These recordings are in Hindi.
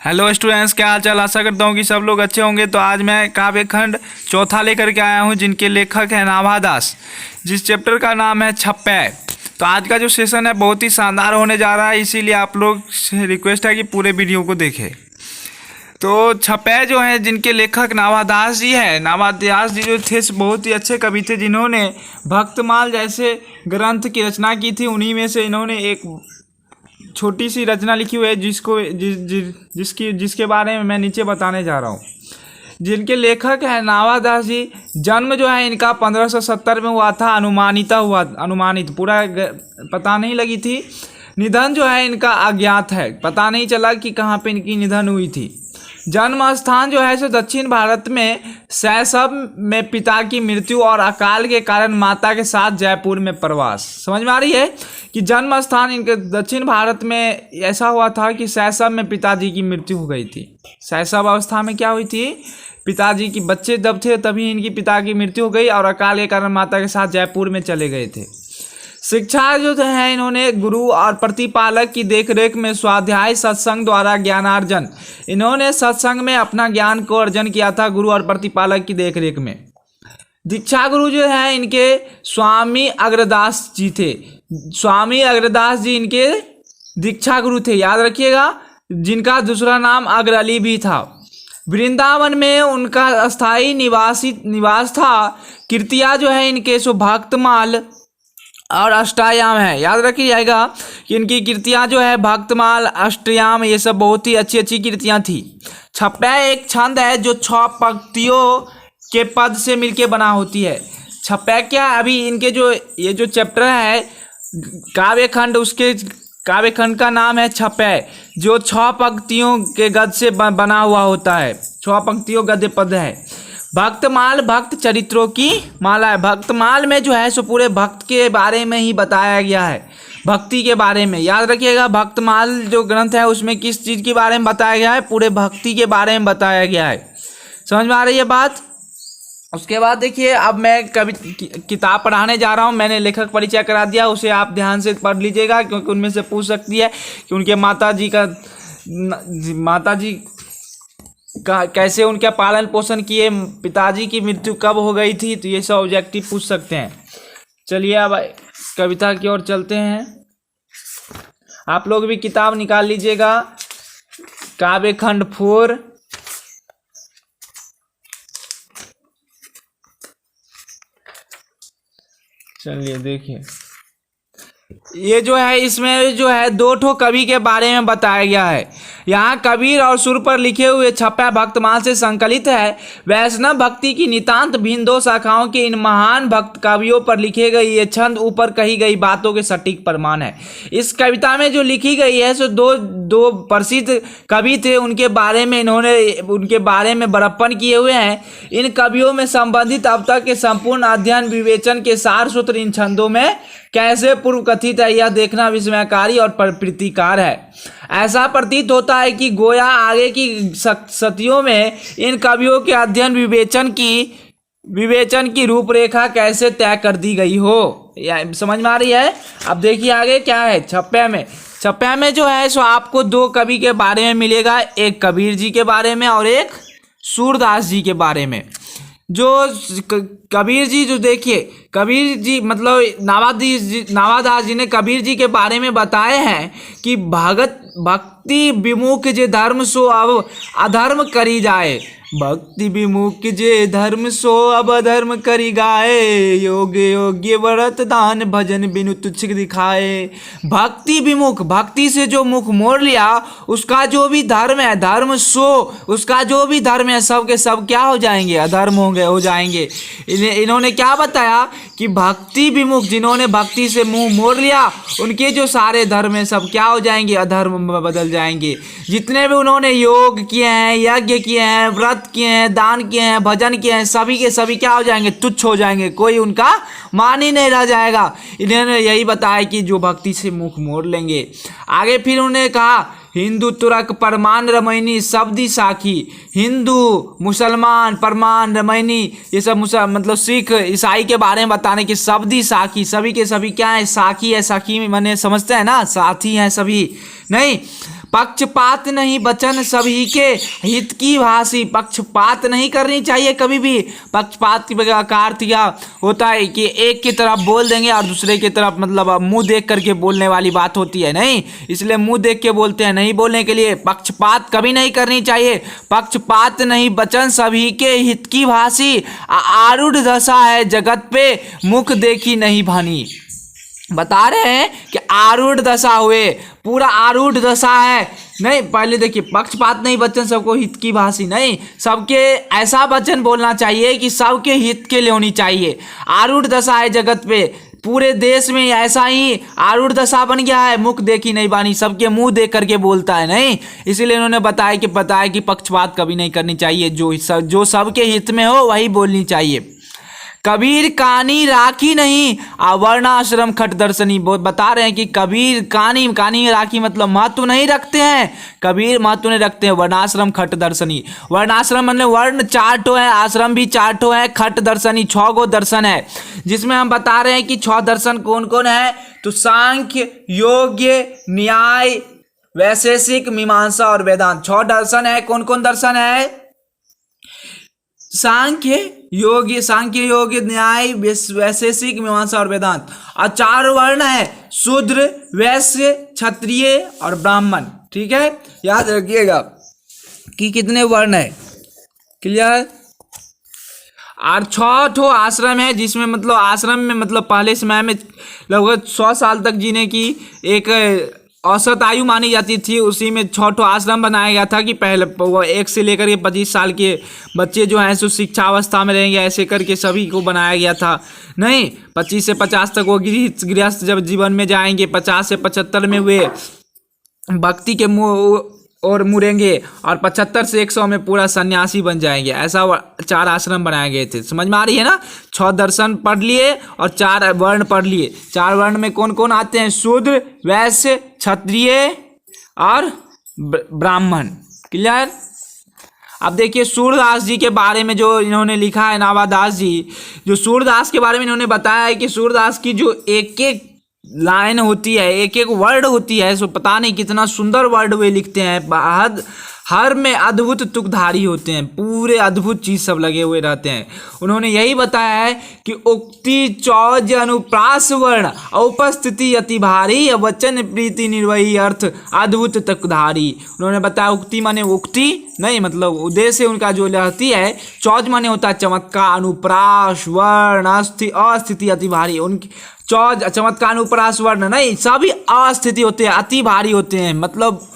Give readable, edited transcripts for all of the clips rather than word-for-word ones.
हेलो स्टूडेंट्स, क्या हाल चाल। आशा करता हूँ कि सब लोग अच्छे होंगे। तो आज मैं काव्य खंड चौथा लेकर के आया हूँ, जिनके लेखक हैं नाभा दास, जिस चैप्टर का नाम है छप्पै। तो आज का जो सेशन है बहुत ही शानदार होने जा रहा है, इसीलिए आप लोग से रिक्वेस्ट है कि पूरे वीडियो को देखें। तो छप्पै जो है, जिनके लेखक नाभा दास जी है। नाभा दास जी जो थे बहुत ही अच्छे कवि थे, जिन्होंने भक्तमाल जैसे ग्रंथ की रचना की थी। उन्हीं में से इन्होंने एक छोटी सी रचना लिखी हुई है जिसके बारे में मैं नीचे बताने जा रहा हूँ। जिनके लेखक है नाभा दास जी। जन्म जो है इनका 1570 में हुआ था। अनुमानित पूरा पता नहीं लगी थी। निधन जो है इनका अज्ञात है, पता नहीं चला कि कहाँ पे इनकी निधन हुई थी। जन्म स्थान जो है सो दक्षिण भारत में शैशव में पिता की मृत्यु और अकाल के कारण माता के साथ जयपुर में प्रवास। समझ में आ रही है कि जन्म स्थान इनके दक्षिण भारत में ऐसा हुआ था कि शैशव में पिताजी की मृत्यु हो गई थी। शैशव अवस्था में क्या हुई थी, पिताजी की बच्चे जब थे तभी इनकी पिता की मृत्यु हो गई और अकाल के कारण माता के साथ जयपुर में चले गए थे। शिक्षा जो है इन्होंने गुरु और प्रतिपालक की देखरेख में स्वाध्याय सत्संग द्वारा ज्ञानार्जन। इन्होंने सत्संग में अपना ज्ञान को अर्जन किया था, गुरु और प्रतिपालक की देखरेख में। दीक्षा गुरु जो है इनके स्वामी अग्रदास जी थे। स्वामी अग्रदास जी इनके दीक्षा गुरु थे, याद रखिएगा, जिनका दूसरा नाम अग्र अली भी था। वृंदावन में उनका अस्थायी निवास था। कृतियाँ जो है इनके सो भक्तमाल और अष्टयाम है। याद रखिए जाएगा कि इनकी कृतियाँ जो है भक्तमाल, अष्टयाम, ये सब बहुत ही अच्छी अच्छी कृतियाँ थी। छप्पै एक छंद है जो 6 पंक्तियों के पद से मिलके बना होती है। छप्पै क्या, अभी इनके जो ये जो चैप्टर है काव्य खंड, उसके काव्य खंड का नाम है छप्पै, जो 6 पंक्तियों के गद्य से बना हुआ होता है। 6 पंक्तियों गद्य पद है। भक्तमाल भक्त चरित्रों की माला है। भक्तमाल में जो है सो पूरे भक्त के बारे में ही बताया गया है, भक्ति के बारे में। याद रखिएगा, भक्तमाल जो ग्रंथ है उसमें किस चीज़ के बारे में बताया गया है, पूरे भक्ति के बारे में बताया गया है। समझ में आ रही है बात। उसके बाद देखिए, अब मैं कभी किताब पढ़ाने जा रहा हूँ। मैंने लेखक परिचय करा दिया, उसे आप ध्यान से पढ़ लीजिएगा, क्योंकि उनमें से पूछ सकती है कि उनके माता जी का कैसे उनका पालन पोषण किए, पिताजी की मृत्यु कब हो गई थी, तो ये सब ऑब्जेक्टिव पूछ सकते हैं। चलिए अब कविता की ओर चलते हैं। आप लोग भी किताब निकाल लीजिएगा, काव्य खंड 4। चलिए देखिए, ये जो है इसमें जो है 2 ठो कवि के बारे में बताया गया है। यहाँ कबीर और सुर पर लिखे हुए छप्पै भक्तमाल से संकलित है। वैष्णव भक्ति की नितांत भिन्न 2 शाखाओं के इन महान भक्त कवियों पर लिखे गई ये छंद ऊपर कही गई बातों के सटीक प्रमाण है। इस कविता में जो लिखी गई है सो दो प्रसिद्ध कवि थे, उनके बारे में बड़प्पन किए हुए हैं। इन कवियों में संबंधित अब तक के संपूर्ण अध्ययन विवेचन के सार सूत्र इन छंदों में कैसे पूर्व कथित है, यह देखना विस्मयकारी और प्रीतिकार है। ऐसा प्रतीत होता है कि गोया आगे की सतियों में इन कवियों के अध्ययन विवेचन की रूपरेखा कैसे तय कर दी गई हो। समझ में आ रही है। अब देखिए आगे क्या है छप्पै में जो है सो आपको 2 कवि के बारे में मिलेगा, एक कबीर जी के बारे में और एक सूरदास जी के बारे में। जो कबीर जी, जो देखिए कबीर जी मतलब नाभा दास जी ने कबीर जी के बारे में बताए हैं कि भक्ति विमुख जे धर्म सो अब अधर्म करी जाए। भक्ति विमुख जे धर्म सो अब अधर्म करी गाए। योग्य व्रत दान भजन बिनु तुच्छ दिखाए। भक्ति विमुख, भक्ति से जो मुख मोड़ लिया, उसका जो भी धर्म है, धर्म सो उसका जो भी धर्म है, सब के सब क्या हो जाएंगे, अधर्म हो जाएंगे। इन्होंने क्या बताया कि भक्ति विमुख, जिन्होंने भक्ति से मुंह मोड़ लिया, उनके जो सारे धर्म है सब क्या हो जाएंगे, अधर्म में बदल जाएंगे। जितने भी उन्होंने योग किए हैं, यज्ञ किए हैं, व्रत किए हैं, दान किए हैं, भजन किए हैं, सभी के सभी क्या हो जाएंगे, तुच्छ हो जाएंगे। कोई उनका मान ही नहीं रह जाएगा। इन्होंने यही बताया कि जो भक्ति से मुख मोड़ लेंगे। आगे फिर उन्होंने कहा, हिंदू तुर्क परमान रमैनी शब्दी साखी। हिंदू मुसलमान परमान रमैनी ये सब मतलब सिख ईसाई के बारे में बताने की शब्दी साखी, सभी के सभी क्या है, साखी है। साखी माने समझते हैं ना, साथी हैं सभी, नहीं पक्षपात नहीं वचन सभी के हित की भाषी। पक्षपात नहीं करनी चाहिए कभी भी। पक्षपात का अर्थ क्या होता है कि एक की तरफ बोल देंगे और दूसरे की तरफ मतलब मुंह देख करके बोलने वाली बात होती है, नहीं, इसलिए मुंह देख के बोलते हैं, नहीं बोलने के लिए। पक्षपात कभी नहीं करनी चाहिए। पक्षपात नहीं वचन सभी के हित की भाषी। आरूढ़ दशा है जगत पे मुख देखी नहीं भानी। बता रहे हैं कि आरूढ़ दशा हुए, पूरा आरूढ़ दशा है। नहीं, पहले देखिए, पक्षपात नहीं वचन सबको हित की भाषी, नहीं, सबके ऐसा वचन बोलना चाहिए कि सबके हित के लिए होनी चाहिए। आरूढ़ दशा है जगत पे, पूरे देश में ऐसा ही आरूढ़ दशा बन गया है, मुख देखी नहीं बानी, सबके मुंह देख करके बोलता है, नहीं, इसीलिए उन्होंने बताया कि पक्षपात कभी नहीं करनी चाहिए। जो सबके हित में हो वही बोलनी चाहिए। कबीर कानी राखी नहीं वर्णाश्रम खट दर्शनी। बता रहे हैं कि कबीर कानी राखी मतलब महत्व नहीं रखते हैं, कबीर महत्व नहीं रखते हैं। वर्णाश्रम खट दर्शनी, वर्णाश्रम मतलब वर्ण 4 ठो है, आश्रम भी 4 ठो है, खट दर्शनी 6 गो दर्शन है, जिसमें हम बता रहे हैं कि 6 दर्शन कौन कौन है। तो सांख्य, योग्य, न्याय, वैशेषिक, मीमांसा और वेदांत। 6 दर्शन है। कौन कौन दर्शन है? सांख्य योग, न्याय, वैशेषिक, मीमांसा और वेदांत। और 4 वर्ण है, शूद्र, वैश्य, क्षत्रिय और ब्राह्मण। ठीक है, याद रखिएगा कि कितने वर्ण है। क्लियर? और 6 ठो आश्रम है, जिसमें मतलब आश्रम में मतलब पहले समय में लगभग 100 साल तक जीने की एक औसत आयु मानी जाती थी। उसी में 6 ठो आश्रम बनाया गया था कि पहले 1 से लेकर के 25 साल के बच्चे जो हैं सो शिक्षावस्था में रहेंगे, ऐसे करके सभी को बनाया गया था। नहीं, 25 से 50 तक वो गृहस्थ जब जीवन में जाएंगे, 50 से 75 में वे भक्ति के मुँह और मुड़ेंगे, और 75 से 100 में पूरा सन्यासी बन जाएंगे। ऐसा 4 आश्रम बनाए गए थे। समझ में आ रही है ना? 6 दर्शन पढ़ लिए और 4 वर्ण पढ़ लिए। 4 वर्ण में कौन कौन आते हैं? शूद्र, वैश्य, क्षत्रिय और ब्राह्मण। क्लियर? अब देखिए सूरदास जी के बारे में जो इन्होंने लिखा है, नावादास जी, जो सूरदास के बारे में इन्होंने बताया है कि सूरदास की जो एक एक लाइन होती है, एक एक वर्ड होती है, सो पता नहीं कितना सुंदर वर्ड वे लिखते हैं। हर में अद्भुत तुकधारी होते हैं, पूरे अद्भुत चीज सब लगे हुए रहते हैं। उन्होंने यही बताया है कि उक्ति चौज अनुप्रास वर्ण उपस्थिति अति भारी वचन प्रीति निर्वही अर्थ अद्भुत तुकधारी। उन्होंने बताया उक्ति माने उक्ति नहीं, मतलब उद्देश्य उनका जो रहती है। चौज माने होता है चमत्कार, अनुप्रास वर्ण अस्थिति अति भारी। उनकी चौज चमत्कार अनुप्रास वर्ण नहीं, सभी अस्थिति होते हैं, अति भारी होते हैं, मतलब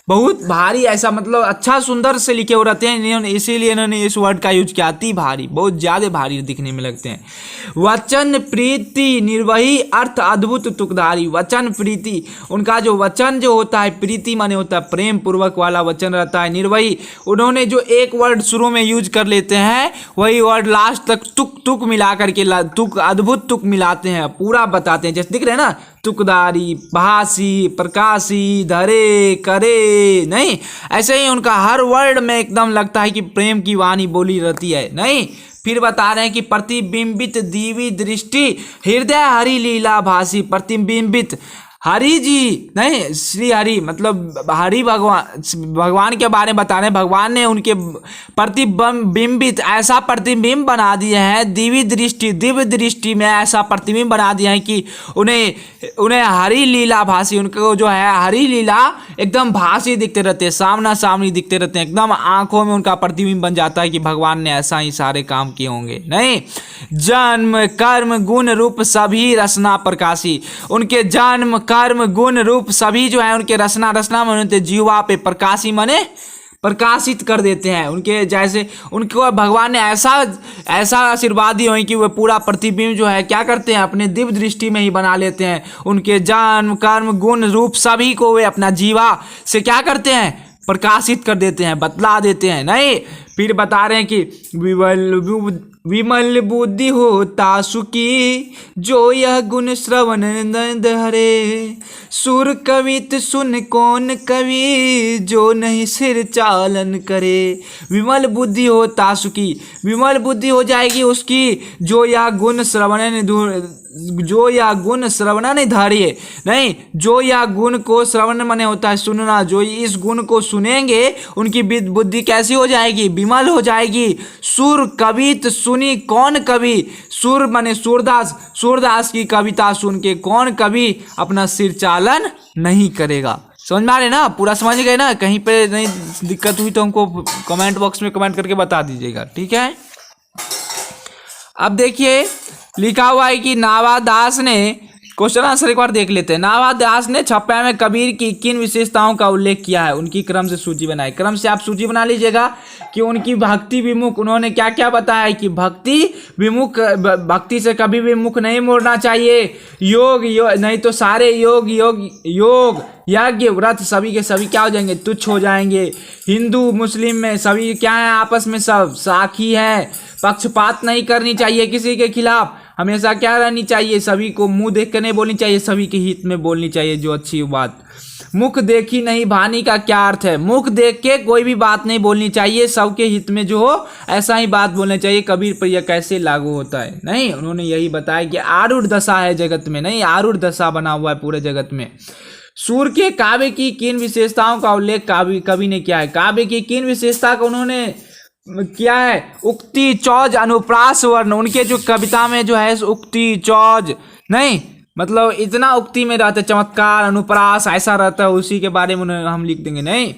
बहुत भारी, ऐसा मतलब अच्छा सुंदर से लिखे हुए रहते हैं। इसीलिए इन्होंने इस वर्ड का यूज किया, अति भारी, बहुत ज्यादा भारी दिखने में लगते हैं। वचन प्रीति निर्वही अर्थ अद्भुत तुकधारी। वचन प्रीति, उनका जो वचन जो होता है, प्रीति माने होता है प्रेम पूर्वक वाला वचन रहता है। निर्वही, उन्होंने जो एक वर्ड शुरू में यूज कर लेते हैं, वही वर्ड लास्ट तक तुक मिला करके तुक अद्भुत तुक मिलाते हैं, पूरा बताते हैं। जैसे दिख रहे हैं ना, तुकदारी, भासी, प्रकाशी, धरे, करे, नहीं, ऐसे ही उनका हर वर्ड में एकदम लगता है कि प्रेम की वाणी बोली रहती है। नहीं, फिर बता रहे हैं कि प्रतिबिंबित दीवी दृष्टि हृदय हरि लीला भासी। प्रतिबिंबित हरि जी नहीं, श्री हरि मतलब हरि भगवान के बारे में बता रहे हैं। भगवान ने उनके प्रतिबिंबित ऐसा प्रतिबिंब बना दिए हैं, दिव्य दृष्टि में ऐसा प्रतिबिंब बना दिया है कि उन्हें हरि लीला भासी, उनको जो है हरि लीला एकदम भासी दिखते रहते हैं, सामना सामनी दिखते रहते हैं, एकदम आंखों में उनका प्रतिबिंब बन जाता है कि भगवान ने ऐसा ही सारे काम किए होंगे। नहीं, जन्म कर्म गुण रूप सभी रसना प्रकाशी। उनके जन्म कर्म गुण रूप सभी जो है उनके रसना माने जीवा पे, प्रकाशी माने प्रकाशित कर देते हैं। उनके जैसे उनको भगवान ने ऐसा आशीर्वाद दिए हैं कि वे पूरा प्रतिबिंब जो है क्या करते हैं, अपने दिव्य दृष्टि में ही बना लेते हैं। उनके जन्म कर्म गुण रूप सभी को वे अपना जीवा से क्या करते हैं, प्रकाशित कर देते हैं, बतला देते हैं। नहीं, फिर बता रहे हैं कि विमल बुद्धि होता सुखी जो यह गुण श्रवण नंद हरे। सुर कवित सुन कौन कवि जो नहीं सिर चालन करे। विमल बुद्धि होता सुखी, विमल बुद्धि हो जाएगी उसकी जो यह गुण श्रवण जो यह गुण श्रवण नहीं धारिये, नहीं, जो यह गुण को श्रवण माने होता है सुनना, जो इस गुण को सुनेंगे उनकी बुद्धि कैसी हो जाएगी, विमल हो जाएगी। सुर कवित सुनी कौन कवि, सुर माने सूरदास, सूरदास की कविता सुन के कौन कवि अपना सिर चालन नहीं करेगा। समझ में आ रहे ना, पूरा समझ गए ना, कहीं पे नहीं दिक्कत हुई तो हमको कमेंट बॉक्स में कमेंट करके बता दीजिएगा, ठीक है। अब देखिए लिखा हुआ है कि नावादास ने, क्वेश्चन आंसर एक बार देख लेते हैं। नावादास ने छप्पा में कबीर की किन विशेषताओं का उल्लेख किया है, उनकी क्रम से सूची बनाई। क्रम से आप सूची बना लीजिएगा कि उनकी भक्ति विमुख उन्होंने क्या क्या बताया है कि भक्ति विमुख, भक्ति से कभी भी मुख नहीं मोड़ना चाहिए। योग नहीं तो सारे योग यज्ञ व्रत सभी के सभी क्या हो जाएंगे, तुच्छ हो जाएंगे। हिंदू मुस्लिम में सभी क्या है, आपस में सब साखी है। पक्षपात नहीं करनी चाहिए किसी के खिलाफ, हमेशा क्या रहनी चाहिए, सभी को मुंह देख कर नहीं बोलनी चाहिए, सभी के हित में बोलनी चाहिए जो अच्छी बात। मुख देखी नहीं भानी का क्या अर्थ है, मुख देख के कोई भी बात नहीं बोलनी चाहिए, सबके हित में जो हो ऐसा ही बात बोलना चाहिए। कबीर पर यह कैसे लागू होता है, नहीं, उन्होंने यही बताया कि आरूढ़ दशा है जगत में, नहीं, आरूढ़ दशा बना हुआ है पूरे जगत में। सूर के काव्य की किन विशेषताओं का उल्लेख कवि ने किया है, काव्य की किन विशेषता का उन्होंने क्या है, उक्ति चौज अनुप्रास वर्ण, उनके जो कविता में जो है उक्ति चौज नहीं, मतलब इतना उक्ति में रहता है, चमत्कार अनुप्रास ऐसा रहता है, उसी के बारे में हम लिख देंगे। नहीं,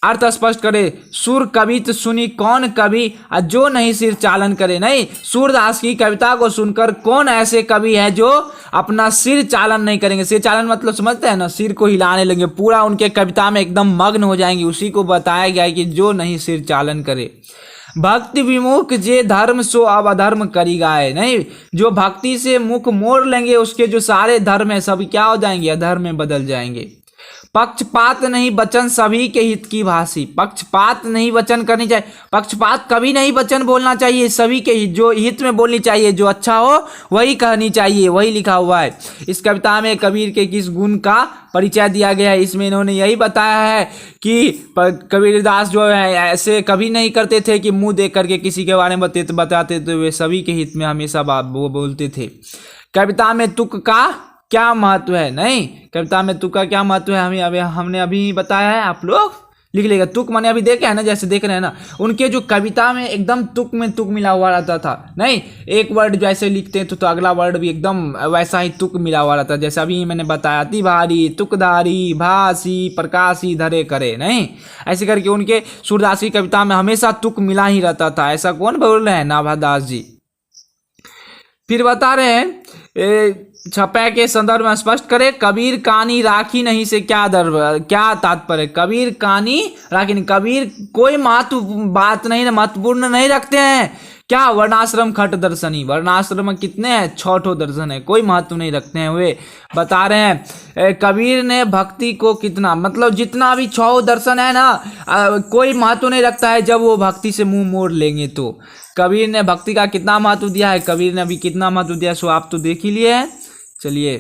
अर्थ स्पष्ट करे। सुर कवित सुनी कौन कवि जो नहीं सिर चालन करे, नहीं, सूरदास की कविता को सुनकर कौन ऐसे कवि है जो अपना सिर चालन नहीं करेंगे। सिर चालन मतलब समझते हैं ना, सिर को हिलाने लगेंगे, पूरा उनके कविता में एकदम मग्न हो जाएंगे। उसी को बताया गया है कि जो नहीं सिर चालन करे। भक्ति विमुख जे धर्म सो अब अधर्म करी गाए, नहीं, जो भक्ति से मुख मोड़ लेंगे उसके जो सारे धर्म है सब क्या हो जाएंगे, अधर्म में बदल जाएंगे। पक्षपात नहीं वचन सभी के हित की भाषी, पक्षपात नहीं वचन करनी चाहिए, पक्षपात कभी नहीं वचन बोलना चाहिए, सभी के हित, जो हित में बोलनी चाहिए, जो अच्छा हो वही कहनी चाहिए, वही लिखा हुआ है। इस कविता में कबीर के किस गुण का परिचय दिया गया है, इसमें इन्होंने यही बताया है कि कबीरदास जो है ऐसे कभी नहीं करते थे कि मुंह देख करके किसी के बारे में बताते थे, वे सभी के हित में हमेशा वो बोलते थे। कविता में तुक का क्या महत्व है, नहीं, कविता में तुक का क्या महत्व है हमने अभी बताया है, आप लोग लिख लेगा। तुक माने अभी देखे है ना, जैसे देख रहे हैं ना, उनके जो कविता में एकदम तुक में तुक मिला हुआ रहता था, नहीं, एक वर्ड जैसे लिखते हैं तो अगला वर्ड भी एकदम वैसा ही तुक मिला हुआ रहता, जैसे अभी मैंने बताया, तिवारी तुकधारी भासी प्रकाशी धरे करे, नहीं, ऐसे करके उनके सूरदासी कविता में हमेशा तुक मिला ही रहता था। ऐसा कौन बोल रहे हैं, नाभादास जी। फिर बता रहे हैं छपा के संदर्भ में स्पष्ट करे। कबीर कानी राखी नहीं से क्या तात्पर्य, कबीर कानी राखी नहीं, कबीर कोई महत्व बात नहीं, महत्वपूर्ण नहीं रखते हैं। क्या वर्णाश्रम खट दर्शनी, वर्णाश्रम में कितने हैं, 6 दर्शन है, कोई महत्व नहीं रखते हैं। वे बता रहे हैं कबीर ने भक्ति को कितना, मतलब जितना भी 6 दर्शन है ना, कोई महत्व नहीं रखता है जब वो भक्ति से मुंह मोड़ लेंगे तो। कबीर ने भक्ति का कितना महत्व दिया है, कबीर ने अभी कितना महत्व दिया सो आप तो देख ही लिए हैं। चलिए,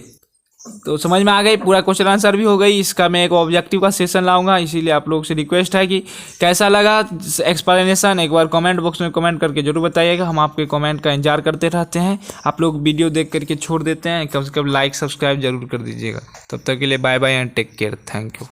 तो समझ में आ गई, पूरा क्वेश्चन आंसर भी हो गई। इसका मैं एक ऑब्जेक्टिव का सेशन लाऊंगा, इसीलिए आप लोगों से रिक्वेस्ट है कि कैसा लगा एक्सप्लेनेशन एक बार कमेंट बॉक्स में कमेंट करके जरूर बताइएगा। हम आपके कमेंट का इंतजार करते रहते हैं। आप लोग वीडियो देख करके छोड़ देते हैं, कम से कम लाइक सब्सक्राइब जरूर कर दीजिएगा। तब तक के लिए bye bye and take care, thank you.